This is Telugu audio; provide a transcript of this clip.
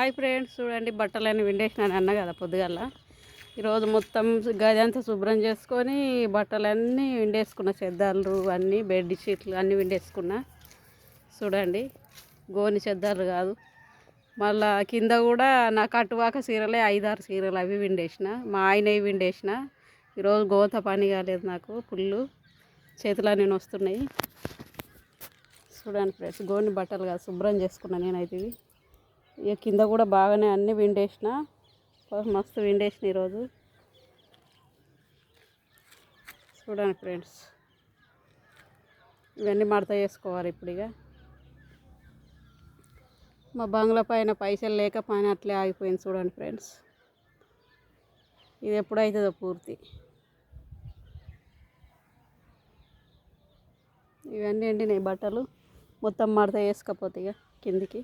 హాయ్ ఫ్రెండ్స్, చూడండి బట్టలన్నీ విండేసినాను అన్న కదా పొద్దుగల. ఈరోజు మొత్తం గది అంతా శుభ్రం చేసుకొని బట్టలన్నీ విండేసుకున్న, చెద్దార్లు అన్నీ బెడ్ షీట్లు అన్నీ విండేసుకున్నా. చూడండి, గోని చెద్దార్లు కాదు, మళ్ళా కింద కూడా నా కట్టువాక చీరలే 5-6 చీరలు అవి విండేసిన, మా ఆయనవి విండేసిన. ఈరోజు గోత పని కాలేదు, నాకు పుల్లు చేతులన్నీ వస్తున్నాయి. చూడండి ఫ్రెండ్స్, గోని బట్టలు కాదు శుభ్రం చేసుకున్నా నేనైతే. ఇవి ఇక కింద కూడా బాగానే అన్నీ విండేసిన, మస్తు విండేసిన ఈరోజు. చూడండి ఫ్రెండ్స్, ఇవన్నీ మడత చేసుకోవాలి ఇప్పుడు. ఇక మా బంగ్లా పైన పైసలు లేక పైన అట్లే ఆగిపోయింది. చూడండి ఫ్రెండ్స్, ఇది ఎప్పుడైతుందో పూర్తి. ఇవన్నీ ఎండినాయి బట్టలు, మొత్తం మడత వేసుకపోతే ఇక కిందికి.